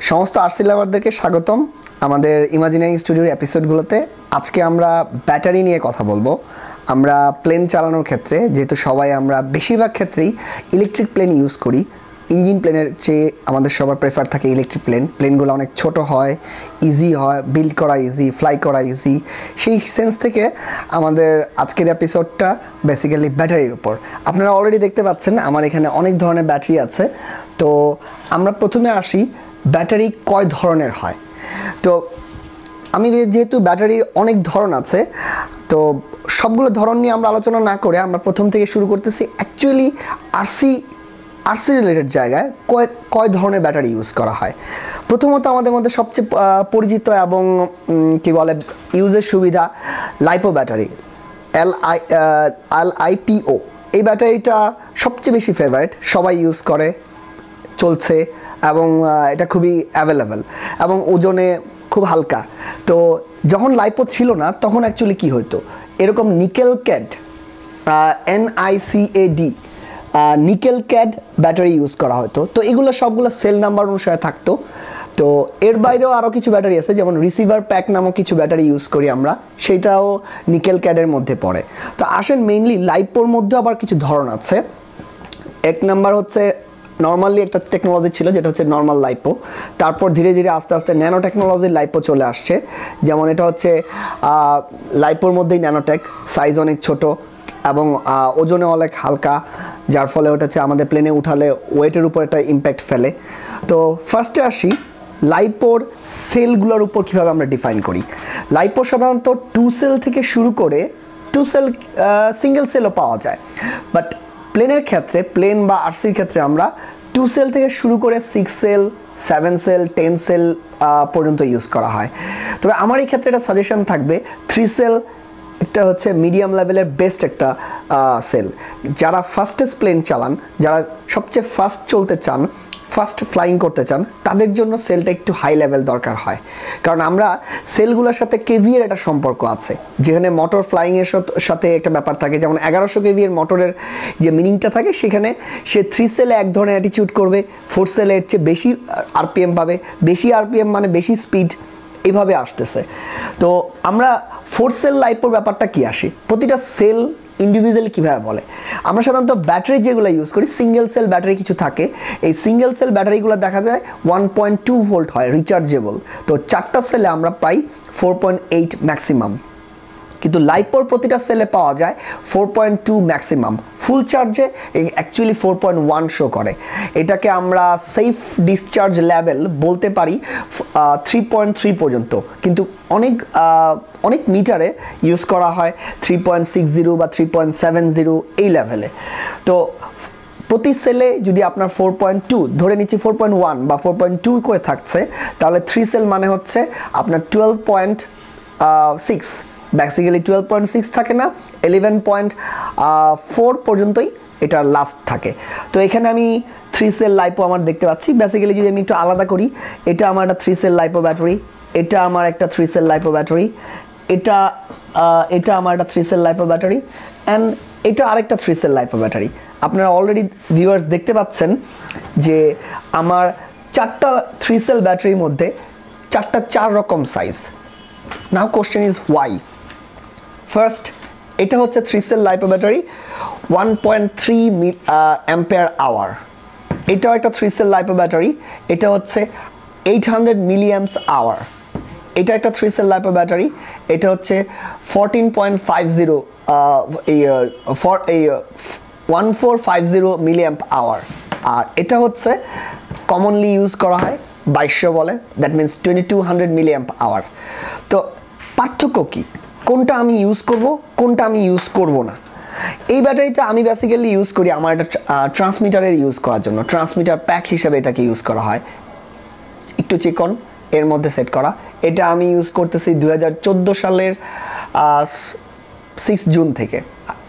সমস্ত আরসি লাভারদেরকে স্বাগতম আমাদের ইমাজিনারি স্টুডিওর এপিসোডগুলোতে। আজকে আমরা ব্যাটারি নিয়ে কথা বলবো। আমরা প্লেন চালানোর ক্ষেত্রে যেহেতু সবাই আমরা বেশিরভাগ ক্ষেত্রেই ইলেকট্রিক প্লেন ইউজ করি, ইঞ্জিন প্লেনের চেয়ে আমাদের সবার প্রেফার থাকে ইলেকট্রিক প্লেন। প্লেনগুলো অনেক ছোট হয়, ইজি হয়, বিল্ড করা ইজি, ফ্লাই করা ইজি। সেই সেন্স থেকে আমাদের আজকের এপিসোডটা বেসিক্যালি ব্যাটারির উপর। আপনারা অলরেডি দেখতে পাচ্ছেন আমার এখানে অনেক ধরনের ব্যাটারি আছে। তো আমরা প্রথমে আসি ব্যাটারি কয় ধরনের হয়। তো আমি যেহেতু ব্যাটারির অনেক ধরন আছে, তো সবগুলো ধরন নিয়ে আমরা আলোচনা না করে আমরা প্রথম থেকে শুরু করতেছি অ্যাকচুয়ালি আরসি রিলেটেড জায়গায় কয় ধরনের ব্যাটারি ইউজ করা হয়। প্রথমত আমাদের মধ্যে সবচেয়ে পরিচিত এবং কি বলে ইউজের সুবিধা লাইপো ব্যাটারি, LiPo। এই ব্যাটারিটা সবচেয়ে বেশি ফেভারিট, সবাই ইউজ করে, চলছে এবং এটা খুবই অ্যাভেলেবেল এবং ওজনে খুব হালকা। তো যখন লাইপো ছিল না তখন অ্যাকচুয়ালি কী হতো, এরকম nickel CAD, NiCad nickel CAD battery use করা হতো। তো এগুলো সবগুলো সেল নাম্বার অনুসারে থাকতো। তো এর বাইরেও আরও কিছু ব্যাটারি আছে, যেমন রিসিভার প্যাক নামক কিছু ব্যাটারি ইউজ করি আমরা, সেটাও নিকেল ক্যাডের মধ্যে পড়ে। তো আসেন মেইনলি লাইপোর মধ্যে আবার কিছু ধরন আছে। এক নাম্বার হচ্ছে নর্মালি একটা টেকনোলজি ছিল যেটা হচ্ছে নর্মাল লাইপো। তারপর ধীরে ধীরে আস্তে আস্তে ন্যানো টেকনোলজির লাইপো চলে আসছে। যেমন এটা হচ্ছে লাইপোর মধ্যেই ন্যানোটেক, সাইজ অনেক ছোট এবং ওজনে অনেক হালকা, যার ফলে ওটা হচ্ছে আমাদের প্লেনে উঠালে ওয়েটের উপর একটা ইম্প্যাক্ট ফেলে। তো ফার্স্টে আসি লাইপোর সেলগুলোর উপর কীভাবে আমরা ডিফাইন করি। লাইপো সাধারণত 2 সেল থেকে শুরু করে 2 সেল, সিঙ্গেল সেলও পাওয়া যায়, বাট প্লেনের ক্ষেত্রে, প্লেন বা আরসির ক্ষেত্রে আমরা 2 সেল থেকে শুরু করে 6 সেল, 7 সেল, 10 সেল পর্যন্ত ইউজ করা হয়। তবে আমার এই ক্ষেত্রে একটা সাজেশন থাকবে, 3 সেল একটা হচ্ছে মিডিয়াম লেভেলের বেস্ট একটা সেল। যারা ফাস্টেস্ট প্লেন চালান, যারা সবচেয়ে ফাস্ট চলতে চান, ফাস্ট ফ্লাইং করতে চান, তাদের জন্য সেলটা একটু হাই লেভেল দরকার হয়। কারণ আমরা সেলগুলোর সাথে কেভিএর একটা সম্পর্ক আছে, যেখানে মোটর ফ্লাইংয়ের সাথে একটা ব্যাপার থাকে। যেমন 1100 কেভিএর মোটরের যে মিনিংটা থাকে, সেখানে সে 3 সেলে এক ধরনের অ্যাটিটিউড করবে, 4 সেলে এর চেয়ে বেশি আরপিএম পাবে। বেশি আরপিএম মানে বেশি স্পিড, এভাবে আসতেছে। তো আমরা 4 সেল লাইপোর ব্যাপারটা কি আসি, প্রতিটা সেল ইন্ডিভিজুয়ালি কীভাবে বলে। আমরা সাধারণত ব্যাটারি যেগুলো ইউজ করি, সিঙ্গেল সেল ব্যাটারি কিছু থাকে। এই সিঙ্গেল সেল ব্যাটারিগুলো দেখা যায় 1.2 ভোল্ট হয়, রিচার্জেবল। তো 4টা সেলে আমরা পাই 4.8 ম্যাক্সিমাম, কিন্তু লাইপোর প্রতিটা সেলে পাওয়া যায় 4.2 ম্যাক্সিমাম। ফুল চার্জে অ্যাকচুয়ালি 4.1 শো করে। এটাকে আমরা সেফ ডিসচার্জ লেভেল বলতে পারি 3.3 পর্যন্ত, কিন্তু অনেক মিটারে ইউজ করা হয় 3.60 বা 3.70 এই লেভেলে। তো প্রতি সেলে যদি আপনার 4.2 ধরে নিচ্ছি, 4.1 বা 4.2 করে থাকছে, তাহলে 3 সেল মানে হচ্ছে আপনার 12.6, বেসিক্যালি 12.6 থাকে না, 11.4 পর্যন্তই এটা লাস্ট থাকে। তো এখানে আমি 3 সেল লাইপো আমার দেখতে পাচ্ছি। বেসিক্যালি যদি আমি একটু আলাদা করি, এটা আমার একটা 3 সেল লাইপো ব্যাটারি, এটা আমার একটা 3 সেল লাইপো ব্যাটারি, এটা আমার একটা 3 সেল লাইপো ব্যাটারি, অ্যান্ড এটা আরেকটা 3 সেল লাইপো ব্যাটারি। আপনারা অলরেডি ভিউয়ার্স দেখতে পাচ্ছেন যে আমার 4টা 3 সেল ব্যাটারির মধ্যে 4টা 4 রকম size. Now question is why. First, এটা হচ্ছে 3 cell lipo battery, 1.3 ampere hour. এটাও একটা 3 সেল লাইপো ব্যাটারি, এটা হচ্ছে 800 মিলিঅ্যাম্পস আওয়ার। এটা একটা 3 সেল লাইপো ব্যাটারি, এটা হচ্ছে 1450 মিলিঅ্যাম্প আওয়ার। আর এটা হচ্ছে কমনলি ইউজ করা হয় 2200 বলে, দ্যাট মিনস 2200 মিলিঅ্যাম্প আওয়ার। তো পার্থক্য কী, কোনটা আমি ইউজ করব, কোনটা আমি ইউজ করব না। এই ব্যাটারিটা আমি বেসিক্যালি ইউজ করি আমার একটা ট্রান্সমিটারের ইউজ করার জন্য। ট্রান্সমিটার প্যাক হিসাবে এটাকে ইউজ করা হয়, একটু চিকন, এর মধ্যে সেট করা। এটা আমি ইউজ করতেছি 2014 সালের 6 জুন থেকে।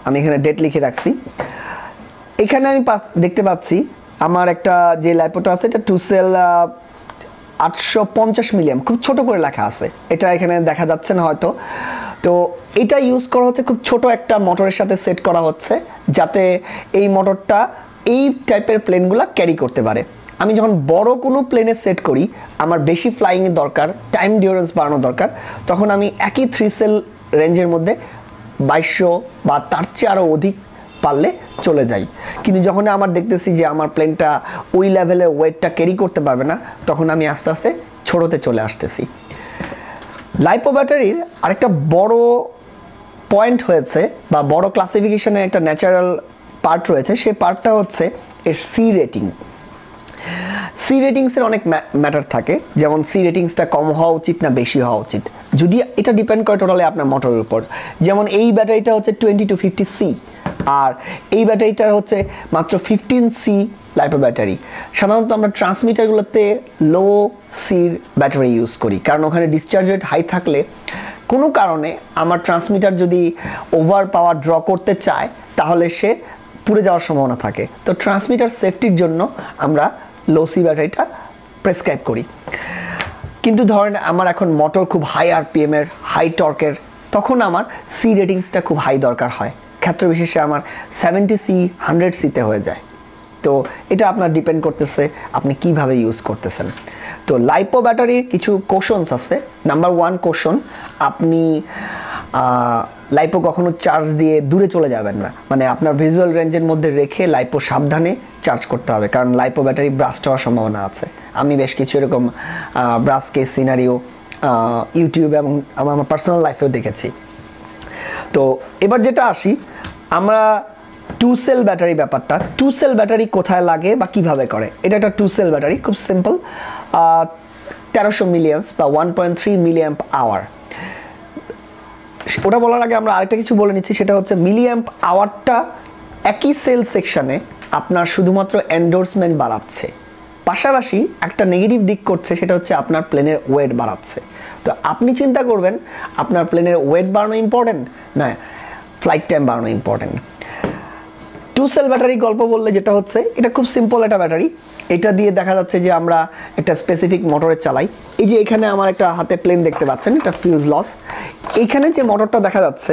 আমি এখানে ডেট লিখে রাখছি। এখানে আমি দেখতে পাচ্ছি আমার একটা যে লাইপোটা আছে, এটা 2 সেল 850 মিলিঅ্যাম্প, খুব ছোট করে লেখা আছে, এটা এখানে দেখা যাচ্ছে না হয়তো। তো এটা ইউজ করা হচ্ছে খুব ছোট একটা মোটরের সাথে সেট করা হচ্ছে, যাতে এই মোটরটা এই টাইপের প্লেনগুলো ক্যারি করতে পারে। আমি যখন বড় কোনো প্লেনে সেট করি, আমার বেশি ফ্লাইংয়ের দরকার, টাইম ডিউরেন্স বাড়ানো দরকার, তখন আমি একই 3 সেল রেঞ্জের মধ্যে 2200 বা তার চেয়ে আরও অধিক পারলে চলে যাই। কিন্তু যখন আমার দেখতেছি যে আমার প্লেনটা ওই লেভেলের ওয়েটটা ক্যারি করতে পারবে না, তখন আমি আস্তে আস্তে ছোটোতে চলে আসতেছি। লাইপো ব্যাটারির আরেকটা বড় পয়েন্ট হয়েছে বা বড় ক্লাসিফিকেশনের একটা ন্যাচারাল পার্ট রয়েছে, সেই পার্টটা হচ্ছে এর সি রেটিং। সি রেটিংসের অনেক ম্যাটার থাকে, যেমন সি রেটিংসটা কম হওয়া উচিত না বেশি হওয়া উচিত, যদি এটা ডিপেন্ড করে টোটালি আপনার মোটরের উপর। যেমন এই ব্যাটারিটা হচ্ছে 20 to 50 সি, আর এই ব্যাটারিটার হচ্ছে মাত্র 15 সি লাইপো ব্যাটারি। সাধারণত আমরা ট্রান্সমিটারগুলোতে লো সির ব্যাটারি ইউজ করি, কারণ ওখানে ডিসচার্জ রেট হাই থাকলে কোনো কারণে আমার ট্রান্সমিটার যদি ওভার পাওয়ার ড্র করতে চায় তাহলে সে পুড়ে যাওয়ার সম্ভাবনা থাকে। তো ট্রান্সমিটার সেফটির জন্য আমরা লো সি ব্যাটারিটা প্রেসক্রাইব করি। কিন্তু ধরেন আমার এখন মোটর খুব হাই আরপিএমের, হাই টর্কের, তখন আমার সি রেটিংসটা খুব হাই দরকার হয়, ক্ষেত্র বিশেষে আমার 70 সি 100 সিতে হয়ে যায়। তো এটা আপনার ডিপেন্ড করতেছে আপনি কিভাবে ইউজ করতেছেন। তো লাইপো ব্যাটারির কিছু কোশনস আছে। নাম্বার 1 কোশন, আপনি লাইপো কখনো চার্জ দিয়ে দূরে চলে যাবেন না, মানে আপনার ভিজুয়াল রেঞ্জের মধ্যে রেখে লাইপো সাবধানে চার্জ করতে হবে, কারণ লাইপো ব্যাটারি ব্রাস্ট হওয়ার সম্ভাবনা আছে। আমি বেশ কিছু এরকম ব্রাস্ট কেস সিনারিও ইউটিউবে এবং আমার পার্সোনাল লাইফেও দেখেছি। তো এবার যেটা আসি, আমরা 2 সেল ব্যাটারি ব্যাপারটা, 2 সেল ব্যাটারি কোথায় লাগে বা কিভাবে করে। এটা একটা 2 সেল ব্যাটারি, খুব সিম্পল, 1300 মিলিঅ্যাম্পস বা 1.3 মিলিঅ্যাম্প আওয়ার। ওটা বলার আগে আমরা আরেকটা কিছু বলে নিচ্ছি, সেটা হচ্ছে মিলিঅ্যাম্প আওয়ারটা একই সেল সেকশনে আপনার শুধুমাত্র এন্ডোর্সমেন্ট বাড়াচ্ছে, পাশাপাশি একটা নেগেটিভ দিক করছে, সেটা হচ্ছে আপনার প্লেনের ওয়েট বাড়াচ্ছে। তো আপনি চিন্তা করবেন আপনার প্লেনের ওয়েট বাড়ানো ইম্পর্টেন্ট না ফ্লাইট টাইম বাড়ানো ইম্পর্টেন্ট। 2 সেল ব্যাটারি গল্প বললে যেটা হচ্ছে, এটা খুব সিম্পল একটা ব্যাটারি। এটা দিয়ে দেখা যাচ্ছে যে আমরা একটা স্পেসিফিক মোটরে চালাই। এই যে এখানে আমার একটা হাতে প্লেন দেখতে পাচ্ছেন, এটা ফিউজ লস। এইখানে যে মোটরটা দেখা যাচ্ছে,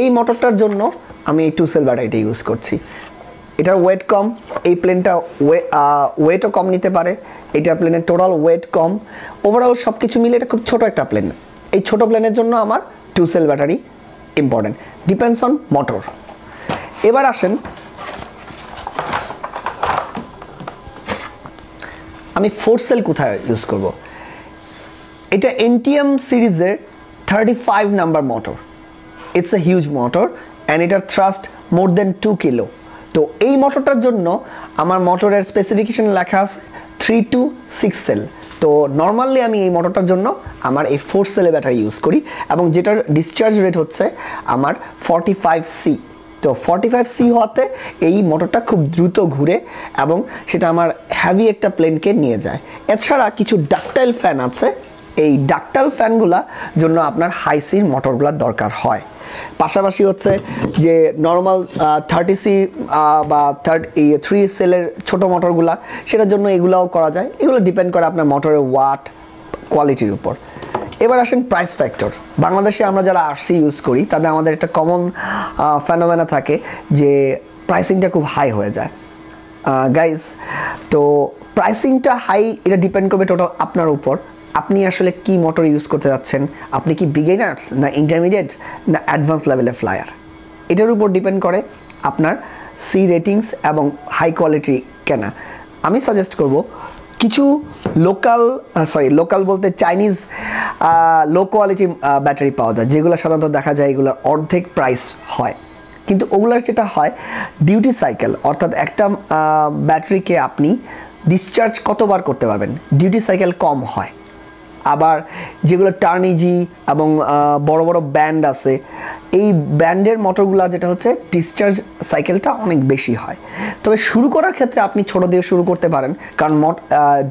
এই মোটরটার জন্য আমি এই 2 সেল ব্যাটারিটা ইউজ করছি। এটার ওয়েট কম, এই প্লেনটা ওয়েটও কম নিতে পারে, এটার প্লেনের টোটাল ওয়েট কম, ওভারঅল সব কিছু মিলে এটা খুব ছোট একটা প্লেন। এই ছোট প্লেনের জন্য আমার 2 sell battery important, depends on motor. এবার আসেন আমি 4 সেল কোথায় ইউজ করব। এটা এনটিএম সিরিজের 35 number motor. It's a huge motor and এটার থ্রাস্ট মোর দেন 2 কিলো। তো এই মোটরটার জন্য আমার মোটরের স্পেসিফিকেশন লেখা আছে 3 to 6 সেল। তো নর্মালি আমি এই মোটরটার জন্য আমার এই 4 সেলে ব্যাটারি ইউজ করি, এবং যেটার ডিসচার্জ রেট হচ্ছে আমার 45 সি। তো 45 সি হওয়াতে এই মোটরটা খুব দ্রুত ঘুরে এবং সেটা আমার হ্যাভি একটা প্লেনকে নিয়ে যায়। এছাড়া কিছু ডাকটাইল ফ্যান আছে, এই ডাকটাইল ফ্যানগুলা জন্য আপনার হাই সির মোটরগুলোর দরকার হয়। পাশাপাশি হচ্ছে যে নর্মাল 30 সি বা 3 সেলের ছোটো মোটরগুলা, সেটার জন্য এগুলাও করা যায়। এগুলো ডিপেন্ড করে আপনার মোটরের ওয়াট কোয়ালিটির উপর। এবার আসেন প্রাইস ফ্যাক্টর। বাংলাদেশে আমরা যারা আরসি ইউজ করি তাদের আমাদের একটা কমন ফেনোমেনা থাকে যে প্রাইসিংটা খুব হাই হয়ে যায় গাইজ। তো প্রাইসিংটা হাই, এটা ডিপেন্ড করবে টোটাল আপনার উপর, আপনি আসলে কি মোটর ইউজ করতে যাচ্ছেন, আপনি কি বিগিনার্স না ইন্টারমিডিয়েট না অ্যাডভান্স লেভেলের ফ্লায়ার, এটার উপর ডিপেন্ড করে আপনার সি রেটিংস এবং হাই কোয়ালিটি কেনা। আমি সাজেস্ট করব কিছু লোকাল বলতে চাইনিজ লো কোয়ালিটি ব্যাটারি পাওয়া যায়, যেগুলো সাধারণত দেখা যায় এগুলোর অর্ধেক প্রাইস হয়। কিন্তু ওগুলোর যেটা হয় ডিউটি সাইকেল, অর্থাৎ একটা ব্যাটারিকে আপনি ডিসচার্জ কতবার করতে পারবেন, ডিউটি সাইকেল কম হয়। আবার যেগুলো টার্নিজি এবং বড় বড় ব্যান্ড আছে, এই ব্র্যান্ডের মোটরগুলো যেটা হচ্ছে ডিসচার্জ সাইকেলটা অনেক বেশি হয়। তবে শুরু করার ক্ষেত্রে আপনি ছোট দিয়ে শুরু করতে পারেন, কারণ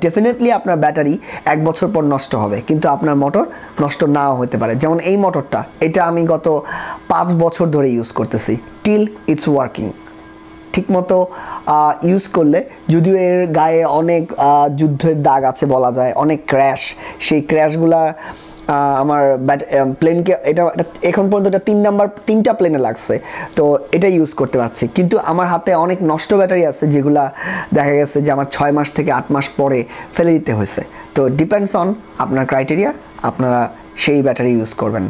ডেফিনেটলি আপনার ব্যাটারি 1 বছর পর নষ্ট হবে, কিন্তু আপনার মোটর নষ্ট নাও হতে পারে। যেমন এই মোটরটা, এটা আমি গত 5 বছর ধরে ইউজ করতেছি, টিল ইটস ওয়ার্কিং ঠিকমতো ইউজ করলে, যদিও এর গায়ে অনেক যুদ্ধের দাগ আছে বলা যায়, অনেক ক্র্যাশ, সেই ক্র্যাশগুলা আমার প্লেনকে এটা এখন পর্যন্ত এটা 3টা প্লেনে লাগছে, তো এটা ইউজ করতে পারছি। কিন্তু আমার হাতে অনেক নষ্ট ব্যাটারি আছে যেগুলা দেখা গেছে যে আমার 6 মাস থেকে 8 মাস পরে ফেলে দিতে হয়েছে। তো ডিপেন্ডস অন আপনার ক্রাইটেরিয়া, আপনারা সেই ব্যাটারি ইউজ করবেন।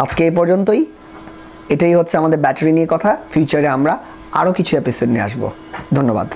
আজকে এই পর্যন্তই, এটাই হচ্ছে আমাদের ব্যাটারি নিয়ে কথা। ফিউচারে আমরা আরও কিছু এপিসোড নিয়ে আসবো। ধন্যবাদ।